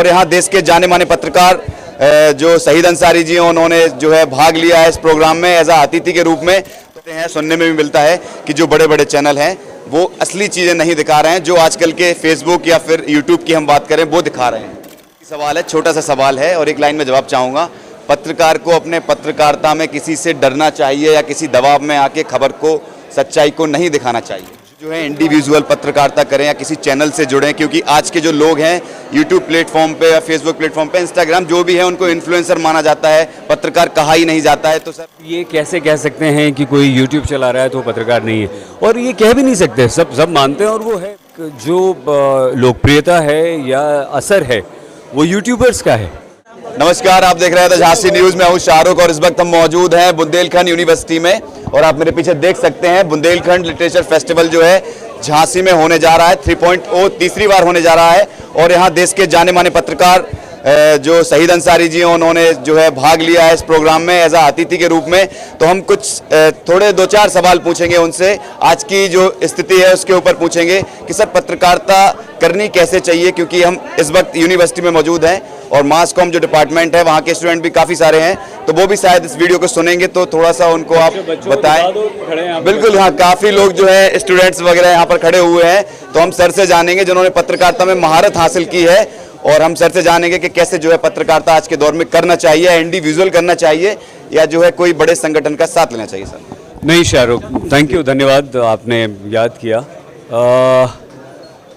और यहाँ देश के जाने माने पत्रकार जो शहीद अंसारी जी हैं, उन्होंने जो है भाग लिया है इस प्रोग्राम में एज अतिथि के रूप में। तो हैं सुनने में भी मिलता है कि जो बड़े बड़े चैनल हैं वो असली चीज़ें नहीं दिखा रहे हैं, जो आजकल के फेसबुक या फिर यूट्यूब की हम बात करें वो दिखा रहे हैं। सवाल है, छोटा सा सवाल है और एक लाइन में जवाब चाहूँगा। पत्रकार को अपने पत्रकारिता में किसी से डरना चाहिए या किसी दबाव में आके खबर को, सच्चाई को नहीं दिखाना चाहिए? जो है इंडिविजुअल पत्रकारिता करें या किसी चैनल से जुड़ें, क्योंकि आज के जो लोग हैं यूट्यूब प्लेटफॉर्म पे या फेसबुक प्लेटफॉर्म पे, इंस्टाग्राम जो भी है, उनको इन्फ्लुएंसर माना जाता है, पत्रकार कहा ही नहीं जाता है। तो सर ये कैसे कह सकते हैं कि कोई यूट्यूब चला रहा है तो पत्रकार नहीं है, और ये कह भी नहीं सकते, सब मानते हैं। और वो है जो लोकप्रियता है या असर है वो यूट्यूबर्स का है। नमस्कार, आप देख रहे हैं द झांसी न्यूज में। हूँ शाहरुख और इस वक्त हम मौजूद हैं बुंदेलखंड यूनिवर्सिटी में और आप मेरे पीछे देख सकते हैं बुंदेलखंड लिटरेचर फेस्टिवल जो है झांसी में होने जा रहा है। 3.0 तीसरी बार होने जा रहा है और यहाँ देश के जाने माने पत्रकार जो शहीद अंसारी जी हैं, उन्होंने जो है भाग लिया है इस प्रोग्राम में एज अतिथि के रूप में। तो हम कुछ थोड़े 2-4 सवाल पूछेंगे उनसे, आज की जो स्थिति है उसके ऊपर पूछेंगे कि सर पत्रकारिता करनी कैसे चाहिए, क्योंकि हम इस वक्त यूनिवर्सिटी में मौजूद हैं और मास कॉम जो डिपार्टमेंट है वहाँ के स्टूडेंट भी काफ़ी सारे हैं, तो वो भी शायद इस वीडियो को सुनेंगे, तो थोड़ा सा उनको आप बताएं। बिल्कुल, हाँ, काफ़ी लोग जो है स्टूडेंट्स वगैरह यहाँ पर खड़े हुए हैं, तो हम सर से जानेंगे जिन्होंने पत्रकारिता में महारत हासिल की है, और हम सर से जानेंगे कि कैसे जो है पत्रकारिता आज के दौर में करना चाहिए, इंडिविजुअल करना चाहिए या जो है कोई बड़े संगठन का साथ लेना चाहिए। सर नहीं शाहरुख, थैंक यू, धन्यवाद, आपने याद किया।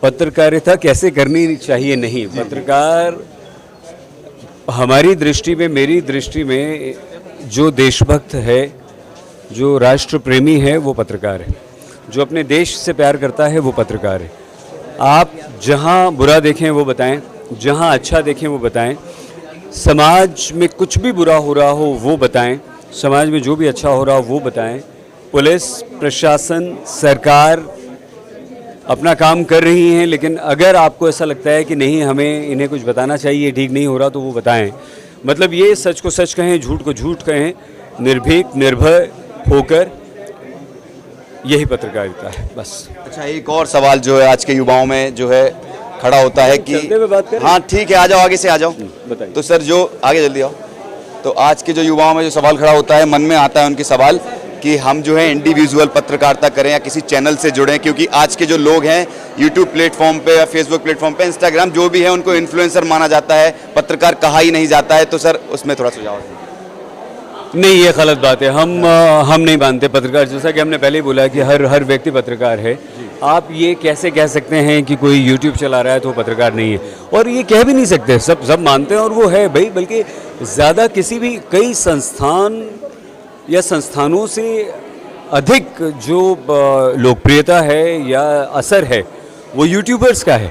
पत्रकारिता कैसे करनी चाहिए, नहीं, पत्रकार हमारी दृष्टि में, मेरी दृष्टि में जो देशभक्त है, जो राष्ट्र प्रेमी है वो पत्रकार है, जो अपने देश से प्यार करता है वो पत्रकार है। आप जहाँ बुरा देखें वो बताएं, जहाँ अच्छा देखें वो बताएं, समाज में कुछ भी बुरा हो रहा हो वो बताएं, समाज में जो भी अच्छा हो रहा हो वो बताएं। पुलिस प्रशासन सरकार अपना काम कर रही हैं, लेकिन अगर आपको ऐसा लगता है कि नहीं हमें इन्हें कुछ बताना चाहिए, ठीक नहीं हो रहा, तो वो बताएं। मतलब ये सच को सच कहें, झूठ को झूठ कहें, निर्भीक निर्भय होकर, यही पत्रकारिता है, बस। अच्छा, एक और सवाल जो है आज के युवाओं में जो है खड़ा होता है कि हाँ ठीक है, आ जाओ, आगे से आ जाओ। बताइए। तो सर जो आगे जल्दी आओ। तो आज के जो युवाओं में जो सवाल खड़ा होता है, मन में आता है उनकी सवाल कि हम जो है इंडिविजुअल पत्रकारिता करें या किसी चैनल से जुड़ें, क्योंकि आज के जो लोग हैं यूट्यूब प्लेटफॉर्म पे या फेसबुक प्लेटफॉर्म पे, इंस्टाग्राम जो भी है, उनको इन्फ्लुएंसर माना जाता है, पत्रकार कहा ही नहीं जाता है। तो सर उसमें थोड़ा सुझाव। नहीं, ये गलत बात है। हम नहीं मानते पत्रकार, जैसा कि हमने पहले ही बोला कि हर व्यक्ति पत्रकार है। आप ये कैसे कह सकते हैं कि कोई यूट्यूब चला रहा है तो पत्रकार नहीं है, और ये कह भी नहीं सकते, सब मानते हैं और वो है भाई। बल्कि ज़्यादा किसी भी, कई संस्थान या संस्थानों से अधिक जो लोकप्रियता है या असर है वो यूट्यूबर्स का है।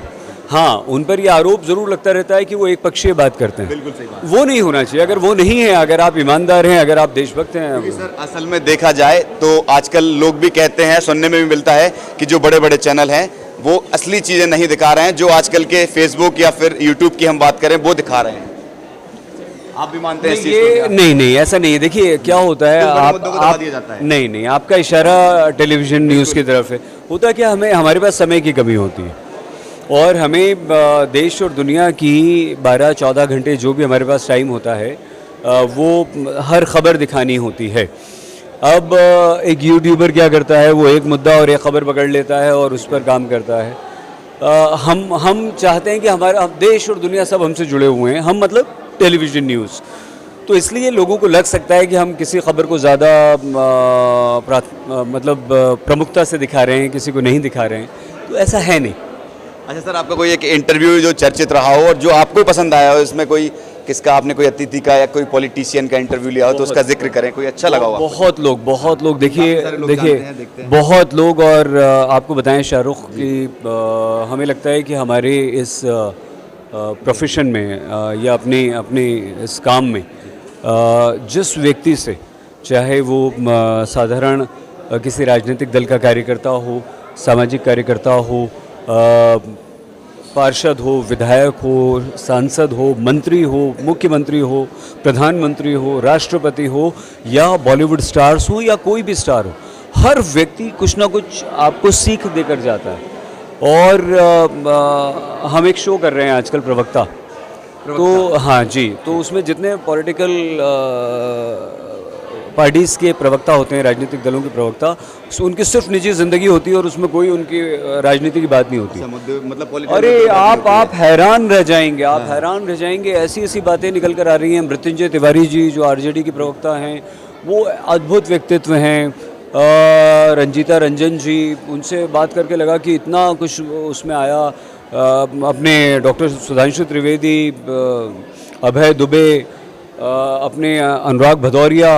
हाँ, उन पर यह आरोप ज़रूर लगता रहता है कि वो एक पक्षीय बात करते हैं। बिल्कुल सही बात। वो नहीं होना चाहिए। अगर वो नहीं है, अगर आप ईमानदार हैं, अगर आप देशभक्त हैं। सर असल में देखा जाए तो आजकल लोग भी कहते हैं, सुनने में भी मिलता है कि जो बड़े बड़े चैनल हैं वो असली चीज़ें नहीं दिखा रहे हैं, जो आजकल के फेसबुक या फिर यूट्यूब की हम बात करें वो दिखा रहे हैं। आप भी मानते हैं इस चीज़ को? नहीं, ऐसा नहीं है। देखिए क्या होता है, आप नहीं, आपका इशारा टेलीविजन न्यूज़ की तरफ है। होता क्या, हमारे पास समय की कमी होती है और हमें देश और दुनिया की 12-14 घंटे जो भी हमारे पास टाइम होता है वो हर खबर दिखानी होती है। अब एक यूट्यूबर क्या करता है, वो एक मुद्दा और एक खबर पकड़ लेता है और उस पर काम करता है। हम चाहते हैं कि हमारा देश और दुनिया सब हमसे जुड़े हुए हैं, हम मतलब टेलीविज़न न्यूज़। तो इसलिए लोगों को लग सकता है कि हम किसी खबर को ज़्यादा मतलब प्रमुखता से दिखा रहे हैं, किसी को नहीं दिखा रहे हैं, तो ऐसा है नहीं। अच्छा सर, आपका कोई एक इंटरव्यू जो चर्चित रहा हो और जो आपको पसंद आया हो, इसमें कोई किसका, आपने कोई अतिथि का या कोई पॉलिटिशियन का इंटरव्यू लिया हो तो उसका जिक्र करें, कोई अच्छा लगा हो? बहुत लोग देखिए बहुत लोग। और आपको बताएं शाहरुख कि हमें लगता है कि हमारे इस प्रोफेशन में या अपने इस काम में जिस व्यक्ति से, चाहे वो साधारण किसी राजनीतिक दल का कार्यकर्ता हो, सामाजिक कार्यकर्ता हो, पार्षद हो, विधायक हो, सांसद हो, मंत्री हो, मुख्यमंत्री हो, प्रधानमंत्री हो, राष्ट्रपति हो या बॉलीवुड स्टार्स हो या कोई भी स्टार हो, हर व्यक्ति कुछ ना कुछ आपको सीख देकर जाता है। और हम एक शो कर रहे हैं आजकल, प्रवक्ता, तो हाँ जी, तो उसमें जितने पॉलिटिकल पार्टीज़ के प्रवक्ता होते हैं, राजनीतिक दलों के प्रवक्ता, उनकी सिर्फ निजी ज़िंदगी होती है और उसमें कोई उनकी राजनीति की बात नहीं होती। मतलब अरे आप हैरान रह जाएंगे, आप हैरान रह जाएंगे, ऐसी ऐसी बातें निकल कर आ रही हैं। मृत्युंजय तिवारी जी जो आरजेडी के प्रवक्ता हैं, वो अद्भुत व्यक्तित्व हैं। रंजीता रंजन जी, उनसे बात करके लगा कि इतना कुछ उसमें आया। अपने डॉक्टर सुधांशु त्रिवेदी, अभय दुबे, अपने अनुराग भदौरिया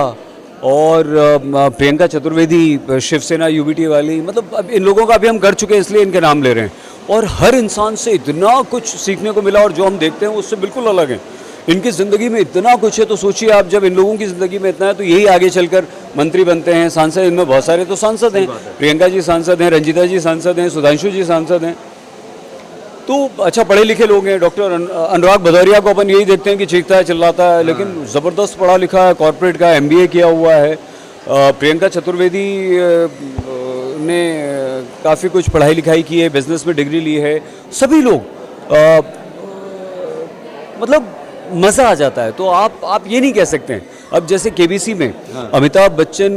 और प्रियंका चतुर्वेदी, शिवसेना यूबीटी वाली, मतलब अब इन लोगों का भी हम कर चुके हैं इसलिए इनके नाम ले रहे हैं। और हर इंसान से इतना कुछ सीखने को मिला और जो हम देखते हैं उससे बिल्कुल अलग है। इनकी ज़िंदगी में इतना कुछ है, तो सोचिए आप, जब इन लोगों की ज़िंदगी में इतना है तो यही आगे चलकर मंत्री बनते हैं, सांसद। इनमें बहुत सारे तो सांसद हैं, प्रियंका जी सांसद हैं, रंजीता जी सांसद हैं, सुधांशु जी सांसद हैं, तो अच्छा पढ़े लिखे लोग हैं। डॉक्टर अनुराग भदौरिया को अपन यही देखते हैं कि चीखता है, चिल्लाता है, लेकिन ज़बरदस्त पढ़ा लिखा है, कॉर्पोरेट का MBA किया हुआ है। प्रियंका चतुर्वेदी ने काफ़ी कुछ पढ़ाई लिखाई की है, बिजनेस में डिग्री ली है। सभी लोग मतलब मज़ा आ जाता है। तो आप ये नहीं कह सकते हैं। अब जैसे KBC में अमिताभ बच्चन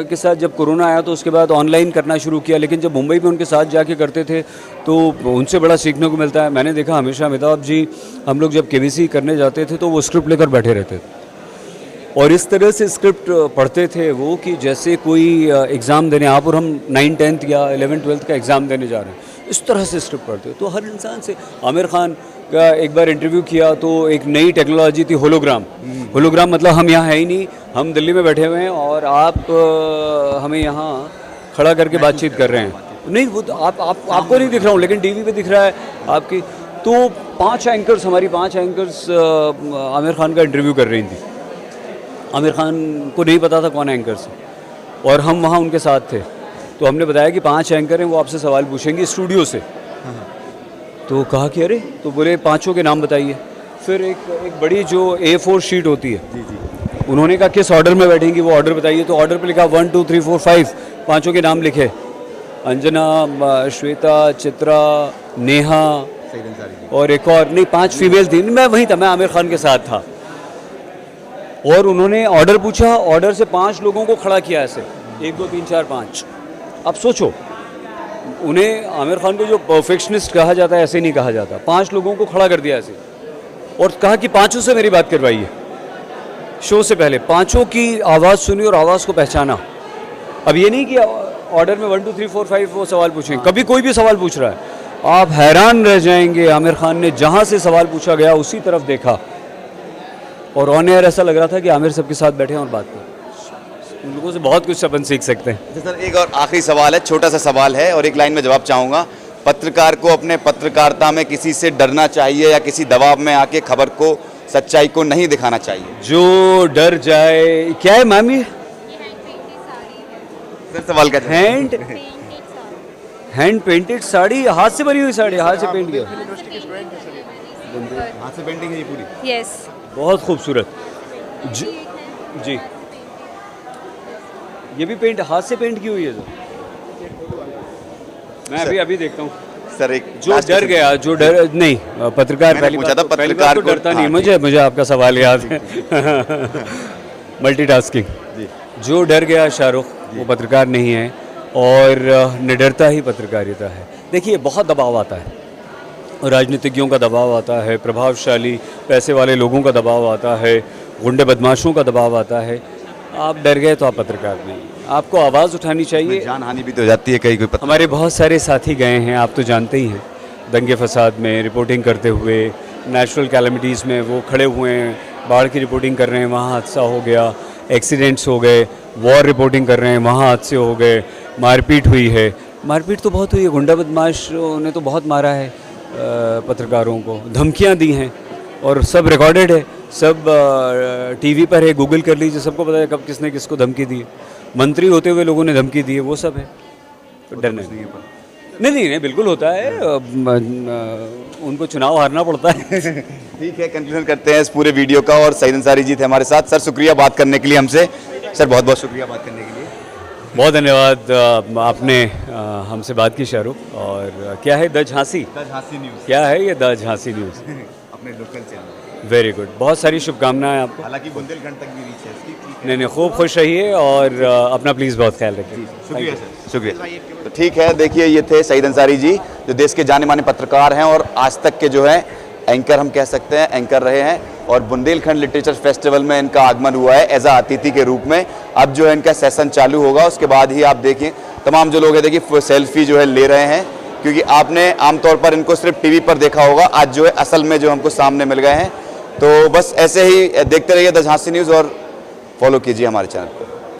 के साथ जब कोरोना आया तो उसके बाद ऑनलाइन करना शुरू किया, लेकिन जब मुंबई में उनके साथ जाके करते थे तो उनसे बड़ा सीखने को मिलता है। मैंने देखा हमेशा अमिताभ जी, हम लोग जब KBC करने जाते थे तो वो स्क्रिप्ट लेकर बैठे रहते थे और इस तरह से स्क्रिप्ट पढ़ते थे वो कि जैसे कोई एग्ज़ाम देने आप और हम 9th 10th या 11th 12th का एग्ज़ाम देने जा रहे हैं, इस तरह से स्क्रिप्ट पढ़ते। तो हर इंसान से, आमिर खान का एक बार इंटरव्यू किया तो एक नई टेक्नोलॉजी थी, होलोग्राम। होलोग्राम मतलब हम यहाँ है ही नहीं, हम दिल्ली में बैठे हुए हैं और आप हमें यहाँ खड़ा करके बातचीत कर रहे हैं। नहीं, वो तो आपको नहीं दिख रहा हूँ, लेकिन टीवी पे दिख रहा है आपकी। तो 5 एंकर्स, हमारी 5 एंकर्स आमिर खान का इंटरव्यू कर रही थी। आमिर खान को नहीं पता था कौन एंकर्स है और हम वहाँ उनके साथ थे। तो हमने बताया कि 5 एंकर हैं, वो आपसे सवाल पूछेंगे स्टूडियो से। तो कहा कि अरे, तो बोले 5 के नाम बताइए। फिर एक बड़ी जो A4 शीट होती है, उन्होंने कहा किस ऑर्डर में बैठेंगी वो ऑर्डर बताइए। तो ऑर्डर पे लिखा 1 2 3 4 5, 5 के नाम लिखे। अंजना, श्वेता, चित्रा, नेहा और एक और, नहीं 5 फीमेल थी। मैं वहीं था, मैं आमिर खान के साथ था। और उन्होंने ऑर्डर पूछा, ऑर्डर से 5 लोगों को खड़ा किया ऐसे, 1 2 3 4 5। अब सोचो, उन्हें आमिर खान को जो परफेक्शनिस्ट कहा जाता है ऐसे नहीं कहा जाता। 5 लोगों को खड़ा कर दिया ऐसे और कहा कि 5 से मेरी बात करवाइए। शो से पहले 5 की आवाज़ सुनी और आवाज़ को पहचाना। अब ये नहीं कि ऑर्डर में 1 2 3 4 5 वो सवाल पूछेंगे, कभी कोई भी सवाल पूछ रहा है आप हैरान रह जाएंगे। आमिर खान ने जहाँ से सवाल पूछा गया उसी तरफ देखा और ऑन एयर ऐसा लग रहा था कि आमिर सबके साथ बैठे हैं और बात करें। उन लोगों से बहुत कुछ अपन सीख सकते हैं। सर, एक और आखिरी सवाल है, छोटा सा सवाल है और एक लाइन में जवाब चाहूँगा। पत्रकार को अपने पत्रकारिता में किसी से डरना चाहिए या किसी दबाव में आके खबर को, सच्चाई को नहीं दिखाना चाहिए? जो डर जाए, क्या है मैम ये? सर सवाल का हैंड पेंटेड साड़ी, हाथ से बनी हुई साड़ी, हाथ से पेंट किया, हाथ से पेंटिंग है ये पूरी? यस। बहुत खूबसूरत। जी, ये भी पेंट, हाथ से पेंट की हुई है सर। मैं अभी देखता हूँ सर। एक जो डर गया, जो डर नहीं, पत्रकार पहली पूछा था, पहली पत्रकार बात तो डरता नहीं। मुझे आपका सवाल याद है। मल्टीटास्किंग। जो डर गया शाहरुख, वो पत्रकार नहीं है और निडरता ही पत्रकारिता है। देखिए, बहुत दबाव आता है, राजनीतिज्ञों का दबाव आता है, प्रभावशाली पैसे वाले लोगों का दबाव आता है, गुंडे बदमाशों का दबाव आता है। आप डर गए तो आप पत्रकार नहीं, आपको आवाज़ उठानी चाहिए। जान हानि भी तो हो जाती है कहीं कोई हमारे बहुत सारे साथी गए हैं, आप तो जानते ही हैं, दंगे फसाद में रिपोर्टिंग करते हुए, नेचुरल कैलेमिटीज़ में वो खड़े हुए हैं, बाढ़ की रिपोर्टिंग कर रहे हैं, वहाँ हादसा हो गया, एक्सीडेंट्स हो गए, वॉर रिपोर्टिंग कर रहे हैं, वहाँ हादसे हो गए, मारपीट हुई है। मारपीट तो बहुत हुई है, गुंडा बदमाशों ने तो बहुत मारा है पत्रकारों को, धमकियाँ दी हैं और सब रिकॉर्डेड है, सब टीवी पर है, गूगल कर लीजिए, सबको पता है कब किसने किसको धमकी दी है। मंत्री होते हुए लोगों ने धमकी दी है, वो सब है। तो डरना नहीं, बिल्कुल होता है, उनको चुनाव हारना पड़ता है। ठीक है, कंक्लूजन करते हैं इस पूरे वीडियो का। और सईद अंसारी जी थे हमारे साथ। सर शुक्रिया बात करने के लिए हमसे। सर बहुत बहुत शुक्रिया बात करने के लिए। बहुत धन्यवाद, आपने हमसे बात की शाहरुख। और क्या है the Jhansi? The Jhansi news. क्या है ये द झांसी न्यूज़? अपने लोकल चैनल। वेरी गुड, बहुत सारी शुभकामनाएं आपको। हालांकि बुंदेलखंड तक भी रीच है इसकी। नहीं, खूब खुश रहिए और अपना प्लीज़ बहुत ख्याल रखिए। शुक्रिया सर, शुक्रिया। तो ठीक है, देखिए ये थे सईद अंसारी जी, जो देश के जाने माने पत्रकार हैं और आज तक के जो है एंकर हम कह सकते हैं, एंकर रहे हैं। और बुंदेलखंड लिटरेचर फेस्टिवल में इनका आगमन हुआ है एज अ अतिथि के रूप में। अब जो है इनका सेशन चालू होगा, उसके बाद ही आप देखिए तमाम जो लोग हैं देखिए सेल्फी जो है ले रहे हैं, क्योंकि आपने आमतौर पर इनको सिर्फ टीवी पर देखा होगा, आज जो है असल में जो हमको सामने मिल गए हैं। तो बस ऐसे ही देखते रहिए द झांसी न्यूज़ और फॉलो कीजिए हमारे चैनल को।